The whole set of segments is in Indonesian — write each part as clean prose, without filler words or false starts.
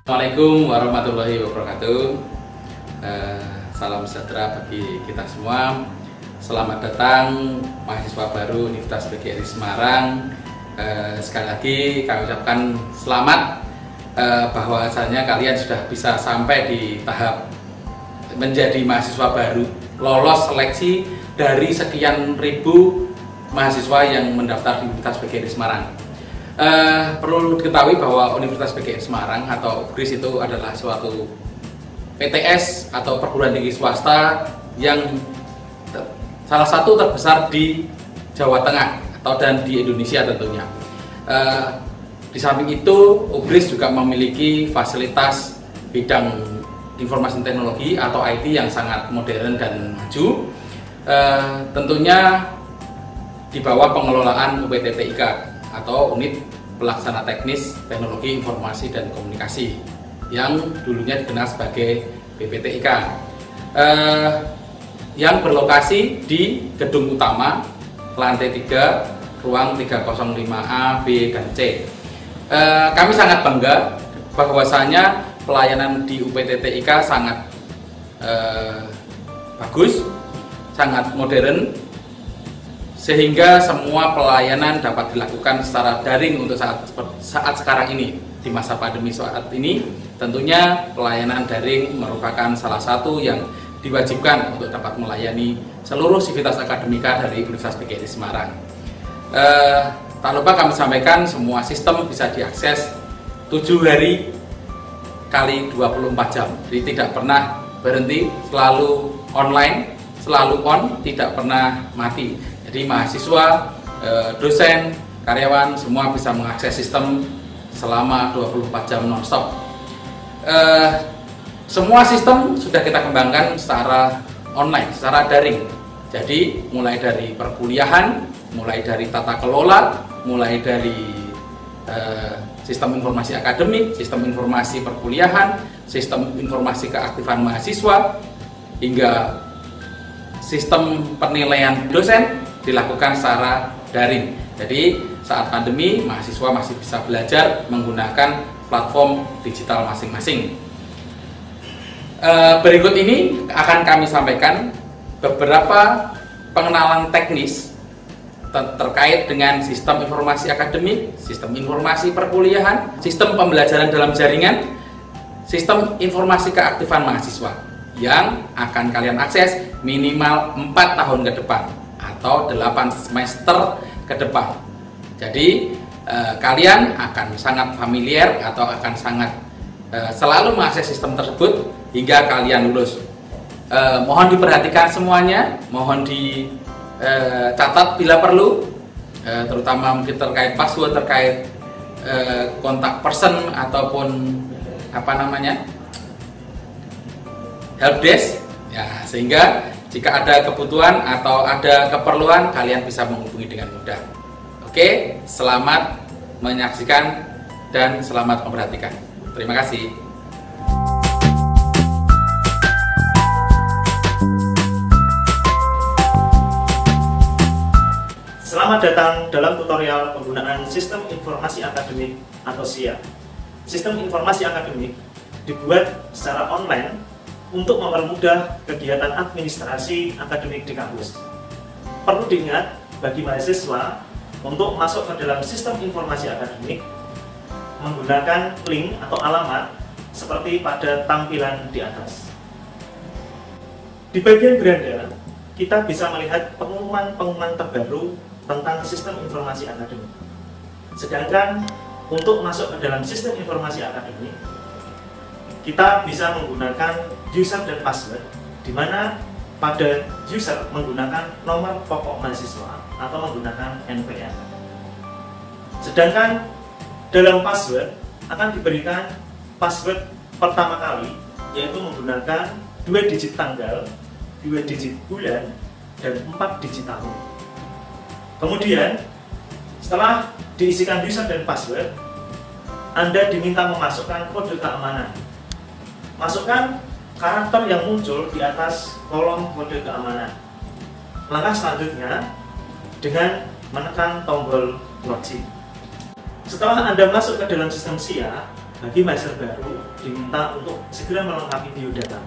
Assalamualaikum warahmatullahi wabarakatuh. Salam sejahtera bagi kita semua. Selamat datang mahasiswa baru Universitas PGRI Semarang. Sekali lagi kami ucapkan selamat bahwasanya kalian sudah bisa sampai di tahap menjadi mahasiswa baru, lolos seleksi dari sekian ribu mahasiswa yang mendaftar di Universitas PGRI Semarang. Perlu diketahui bahwa Universitas PGRI Semarang atau UGRIS itu adalah suatu PTS atau perguruan tinggi swasta yang salah satu terbesar di Jawa Tengah dan di Indonesia tentunya. Di samping itu, UGRIS juga memiliki fasilitas bidang informasi teknologi atau IT yang sangat modern dan maju, tentunya di bawah pengelolaan UPT-TIK atau Unit Pelaksana Teknis Teknologi Informasi dan Komunikasi yang dulunya dikenal sebagai BPTIK, yang berlokasi di gedung utama lantai 3 ruang 305A, B, dan C. Kami sangat bangga bahwasanya pelayanan di UPT-TIK sangat bagus, sangat modern, sehingga semua pelayanan dapat dilakukan secara daring untuk saat sekarang ini. Di masa pandemi saat ini, tentunya pelayanan daring merupakan salah satu yang diwajibkan untuk dapat melayani seluruh sivitas akademika dari Universitas PGRI Semarang. Tak lupa kami sampaikan semua sistem bisa diakses 7 hari kali 24 jam, jadi tidak pernah berhenti, selalu online, selalu on, tidak pernah mati. Jadi mahasiswa, dosen, karyawan semua bisa mengakses sistem selama 24 jam non-stop. Semua sistem sudah kita kembangkan secara online, secara daring. Jadi mulai dari perkuliahan, mulai dari tata kelola, mulai dari sistem informasi akademik, sistem informasi perkuliahan, sistem informasi keaktifan mahasiswa, hingga sistem penilaian dosen dilakukan secara daring. Jadi saat pandemi mahasiswa masih bisa belajar menggunakan platform digital masing-masing. Berikut ini akan kami sampaikan beberapa pengenalan teknis terkait dengan sistem informasi akademik, sistem informasi perkuliahan, sistem pembelajaran dalam jaringan, sistem informasi keaktifan mahasiswa yang akan kalian akses minimal 4 tahun ke depan atau 8 semester ke depan. Jadi kalian akan sangat familiar atau akan sangat selalu mengakses sistem tersebut hingga kalian lulus. Mohon diperhatikan semuanya, mohon dicatat bila perlu, terutama mungkin terkait password, terkait kontak person ataupun helpdesk, ya, sehingga jika ada kebutuhan atau ada keperluan kalian bisa menghubungi dengan mudah. Oke, selamat menyaksikan dan selamat memperhatikan. Terima kasih. Selamat datang dalam tutorial penggunaan Sistem Informasi Akademik atau SIA. Sistem Informasi Akademik dibuat secara online untuk mempermudah kegiatan administrasi akademik di kampus. Perlu diingat bagi mahasiswa untuk masuk ke dalam sistem informasi akademik menggunakan link atau alamat seperti pada tampilan di atas. Di bagian beranda, kita bisa melihat pengumuman-pengumuman terbaru tentang sistem informasi akademik. Sedangkan untuk masuk ke dalam sistem informasi akademik, kita bisa menggunakan user dan password, di mana pada user menggunakan nomor pokok mahasiswa atau menggunakan NPM. Sedangkan dalam password akan diberikan password pertama kali, yaitu menggunakan 2 digit tanggal, 2 digit bulan, dan 4 digit tahun. Kemudian setelah diisikan user dan password, Anda diminta memasukkan kode keamanan. Masukkan karakter yang muncul di atas kolom kode keamanan. Langkah selanjutnya dengan menekan tombol login. Setelah Anda masuk ke dalam sistem SIA, bagi mahasiswa baru diminta untuk segera melengkapi biodata.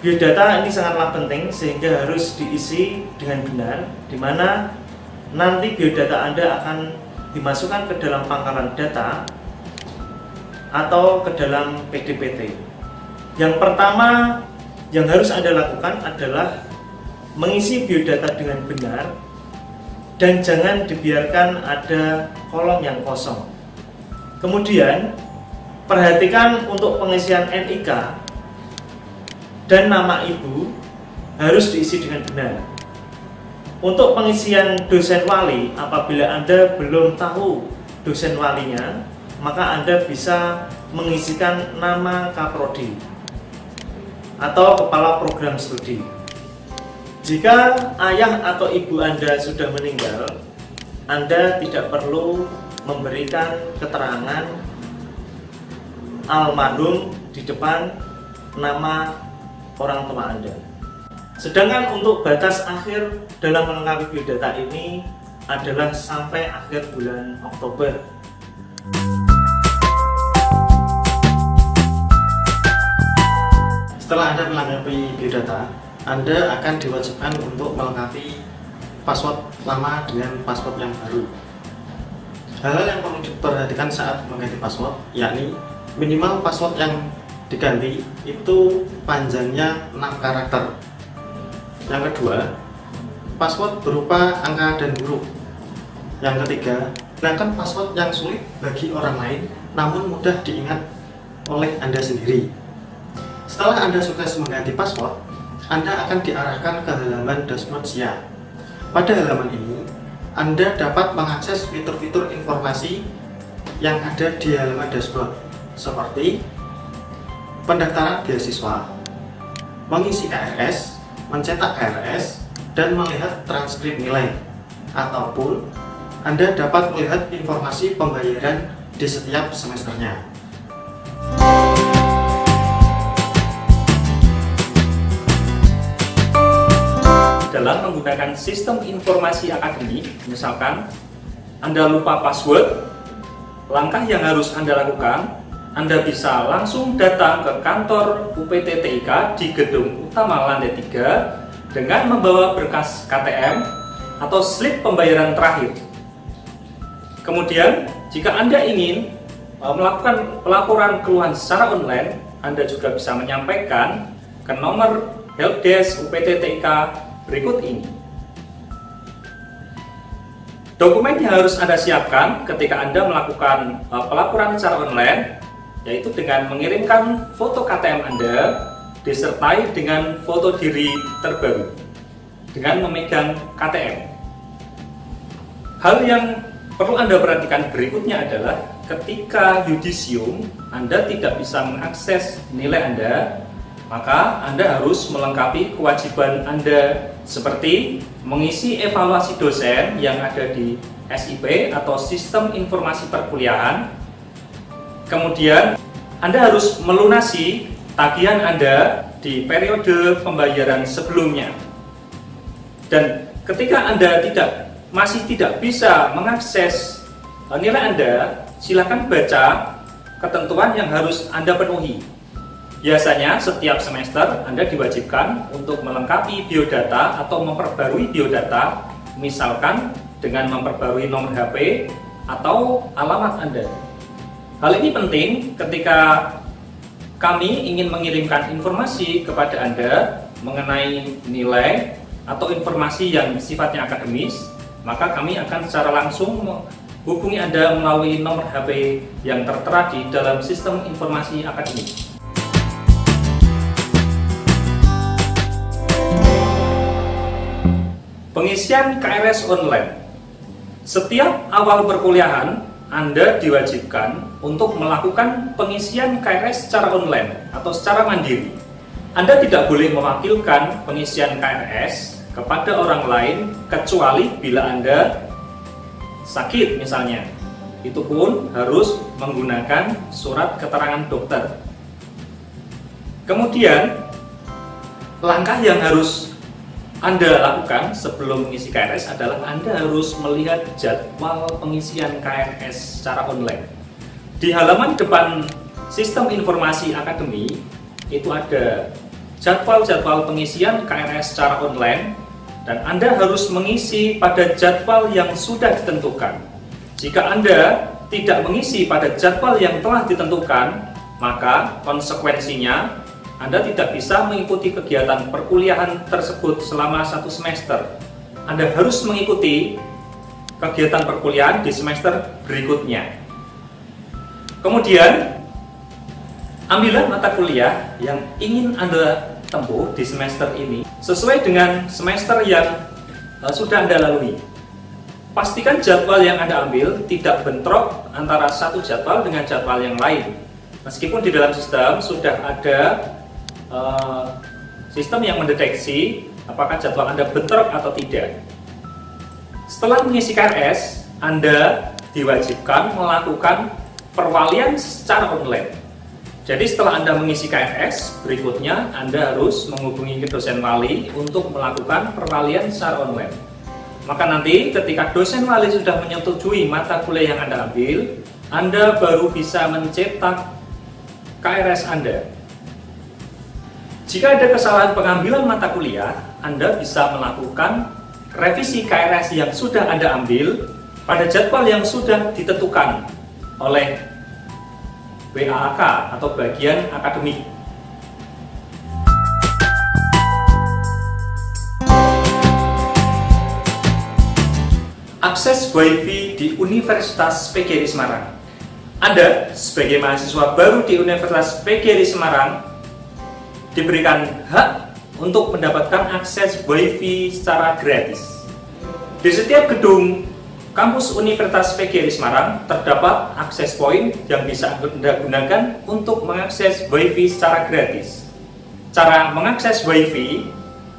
Biodata ini sangatlah penting sehingga harus diisi dengan benar, di mana nanti biodata Anda akan dimasukkan ke dalam pangkalan data atau ke dalam PDPT. Yang pertama yang harus Anda lakukan adalah mengisi biodata dengan benar dan jangan dibiarkan ada kolom yang kosong. Kemudian perhatikan untuk pengisian NIK dan nama ibu harus diisi dengan benar. Untuk pengisian dosen wali, apabila Anda belum tahu dosen walinya, maka Anda bisa mengisikan nama kaprodi atau kepala program studi. Jika ayah atau ibu Anda sudah meninggal, Anda tidak perlu memberikan keterangan almarhum di depan nama orang tua Anda. Sedangkan untuk batas akhir dalam melengkapi biodata ini adalah sampai akhir bulan Oktober. Setelah Anda melengkapi biodata, Anda akan diwajibkan untuk melengkapi password lama dengan password yang baru. Hal-hal yang perlu diperhatikan saat mengganti password, yakni minimal password yang diganti itu panjangnya 6 karakter. Yang kedua, password berupa angka dan huruf. Yang ketiga, gunakan password yang sulit bagi orang lain namun mudah diingat oleh Anda sendiri. Setelah Anda sukses mengganti password, Anda akan diarahkan ke halaman dashboard SIA. Pada halaman ini, Anda dapat mengakses fitur-fitur informasi yang ada di halaman dashboard, seperti pendaftaran beasiswa, mengisi KRS, mencetak KRS, dan melihat transkrip nilai. Ataupun Anda dapat melihat informasi pembayaran di setiap semesternya. Dalam menggunakan sistem informasi akademik, misalkan Anda lupa password, langkah yang harus Anda lakukan, Anda bisa langsung datang ke kantor UPT TIK di gedung utama lantai 3 dengan membawa berkas KTM atau slip pembayaran terakhir. Kemudian, jika Anda ingin melakukan pelaporan keluhan secara online, Anda juga bisa menyampaikan ke nomor helpdesk UPT TIK berikut ini. Dokumen yang harus Anda siapkan ketika Anda melakukan pelaporan secara online, yaitu dengan mengirimkan foto KTM Anda disertai dengan foto diri terbaru dengan memegang KTM. Hal yang perlu Anda perhatikan berikutnya adalah ketika yudisium Anda tidak bisa mengakses nilai Anda, maka Anda harus melengkapi kewajiban Anda seperti mengisi evaluasi dosen yang ada di SIP atau Sistem Informasi Perkuliahan. Kemudian Anda harus melunasi tagihan Anda di periode pembayaran sebelumnya. Dan ketika Anda masih tidak bisa mengakses nilai Anda, silakan baca ketentuan yang harus Anda penuhi. Biasanya setiap semester Anda diwajibkan untuk melengkapi biodata atau memperbarui biodata, misalkan dengan memperbarui nomor HP atau alamat Anda. Hal ini penting ketika kami ingin mengirimkan informasi kepada Anda mengenai nilai atau informasi yang sifatnya akademis, maka kami akan secara langsung menghubungi Anda melalui nomor HP yang tertera di dalam sistem informasi akademik. Pengisian KRS online. Setiap awal perkuliahan, Anda diwajibkan untuk melakukan pengisian KRS secara online atau secara mandiri. Anda tidak boleh mewakilkan pengisian KRS kepada orang lain kecuali bila Anda sakit misalnya. Itu pun harus menggunakan surat keterangan dokter. Kemudian, langkah yang harus Anda lakukan sebelum mengisi KRS adalah Anda harus melihat jadwal pengisian KRS secara online. Di halaman depan Sistem Informasi Akademi itu ada jadwal-jadwal pengisian KRS secara online, dan Anda harus mengisi pada jadwal yang sudah ditentukan. Jika Anda tidak mengisi pada jadwal yang telah ditentukan, maka konsekuensinya Anda tidak bisa mengikuti kegiatan perkuliahan tersebut selama 1 semester. Anda harus mengikuti kegiatan perkuliahan di semester berikutnya. Kemudian, ambillah mata kuliah yang ingin Anda tempuh di semester ini sesuai dengan semester yang sudah Anda lalui. Pastikan jadwal yang Anda ambil tidak bentrok antara satu jadwal dengan jadwal yang lain. Meskipun di dalam sistem sudah ada sistem yang mendeteksi apakah jadwal Anda bentrok atau tidak. Setelah mengisi KRS, Anda diwajibkan melakukan perwalian secara online. Jadi setelah Anda mengisi KRS, berikutnya Anda harus menghubungi ke dosen wali untuk melakukan perwalian secara online. Maka nanti ketika dosen wali sudah menyetujui mata kuliah yang Anda ambil, Anda baru bisa mencetak KRS Anda. Jika ada kesalahan pengambilan mata kuliah, Anda bisa melakukan revisi KRS yang sudah Anda ambil pada jadwal yang sudah ditentukan oleh WAAK atau bagian akademik. Akses WiFi di Universitas PGRI Semarang. Anda sebagai mahasiswa baru di Universitas PGRI Semarang diberikan hak untuk mendapatkan akses WiFi secara gratis. Di setiap gedung kampus Universitas PGRI Semarang terdapat akses point yang bisa Anda gunakan untuk mengakses WiFi secara gratis. Cara mengakses WiFi,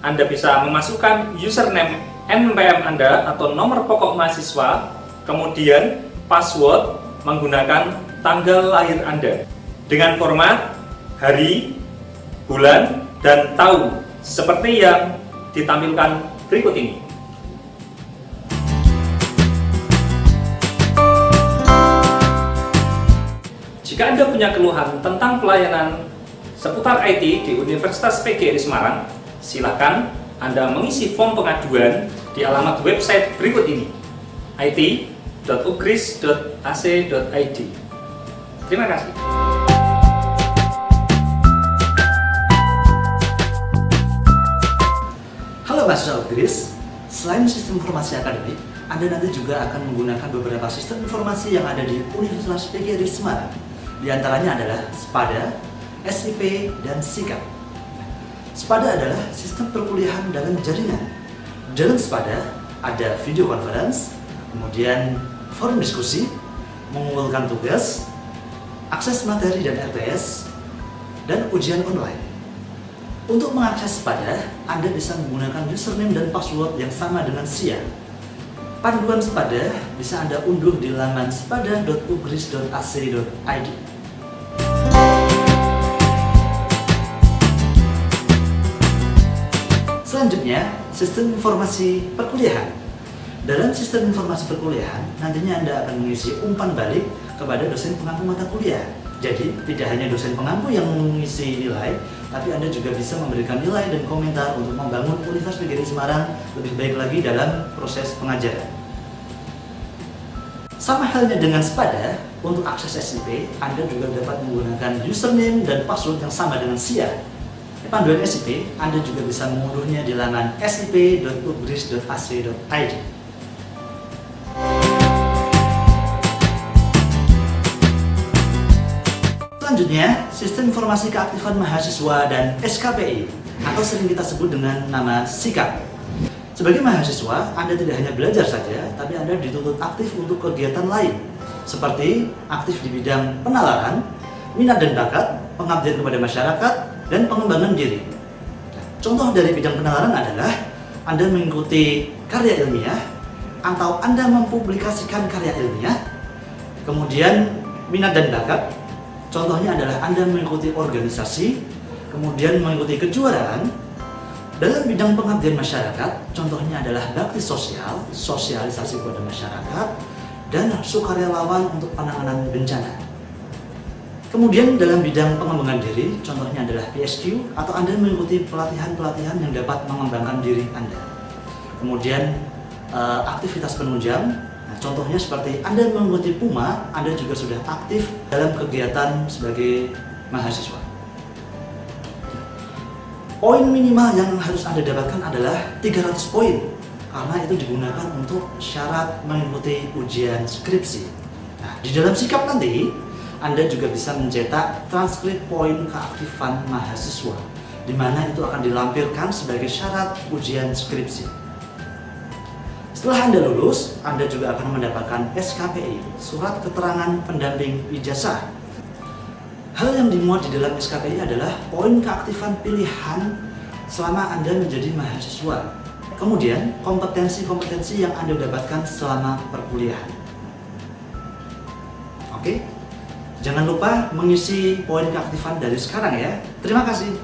Anda bisa memasukkan username NPM Anda atau nomor pokok mahasiswa, kemudian password menggunakan tanggal lahir Anda dengan format hari, bulan, dan tahun seperti yang ditampilkan berikut ini. Jika Anda punya keluhan tentang pelayanan seputar IT di Universitas PGRI Semarang, silakan Anda mengisi form pengaduan di alamat website berikut ini, it.ugris.ac.id. Terima kasih. Halo mahasiswa Ugris, selain sistem informasi akademik, Anda nanti juga akan menggunakan beberapa sistem informasi yang ada di Universitas PGRI Semarang. Di antaranya adalah SPADA, SIP, dan SIKAP. SPADA adalah sistem perkuliahan dalam jaringan. Dalam SPADA ada video conference, kemudian forum diskusi, mengumpulkan tugas, akses materi dan RTS, dan ujian online. Untuk mengakses SPADA, Anda bisa menggunakan username dan password yang sama dengan SIA. Panduan SPADA bisa Anda unduh di laman spada.ugris.ac.id. Selanjutnya, sistem informasi perkuliahan. Dalam sistem informasi perkuliahan, nantinya Anda akan mengisi umpan balik kepada dosen pengampu mata kuliah. Jadi, tidak hanya dosen pengampu yang mengisi nilai, tapi Anda juga bisa memberikan nilai dan komentar untuk membangun Universitas PGRI Semarang lebih baik lagi dalam proses pengajaran. Sama halnya dengan SPADA, untuk akses SIP, Anda juga dapat menggunakan username dan password yang sama dengan SIA. Panduan SIP, Anda juga bisa mengunduhnya di laman sip.ugris.ac.id. Selanjutnya, sistem informasi keaktifan mahasiswa dan SKPI, atau sering kita sebut dengan nama SIKAP. Sebagai mahasiswa, Anda tidak hanya belajar saja, tapi Anda dituntut aktif untuk kegiatan lain, seperti aktif di bidang penalaran, minat dan bakat, pengabdian kepada masyarakat, dan pengembangan diri. Contoh dari bidang penalaran adalah Anda mengikuti karya ilmiah, atau Anda mempublikasikan karya ilmiah. Kemudian minat dan bakat, contohnya adalah Anda mengikuti organisasi, kemudian mengikuti kejuaraan. Dalam bidang pengabdian masyarakat, contohnya adalah bakti sosial, sosialisasi kepada masyarakat, dan sukarelawan untuk penanganan bencana. Kemudian dalam bidang pengembangan diri, contohnya adalah PSQ atau Anda mengikuti pelatihan-pelatihan yang dapat mengembangkan diri Anda. Kemudian aktivitas penunjang, nah, contohnya seperti Anda mengikuti PUMA, Anda juga sudah aktif dalam kegiatan sebagai mahasiswa. Poin minimal yang harus Anda dapatkan adalah 300 poin, karena itu digunakan untuk syarat mengikuti ujian skripsi. Nah, di dalam sikap nanti, Anda juga bisa mencetak transkrip poin keaktifan mahasiswa, di mana itu akan dilampirkan sebagai syarat ujian skripsi. Setelah Anda lulus, Anda juga akan mendapatkan SKPI, Surat Keterangan Pendamping Ijazah. Hal yang dimuat di dalam SKPI adalah poin keaktifan pilihan selama Anda menjadi mahasiswa. Kemudian, kompetensi-kompetensi yang Anda dapatkan selama perkuliahan. Oke? Jangan lupa mengisi poin keaktifan dari sekarang ya. Terima kasih.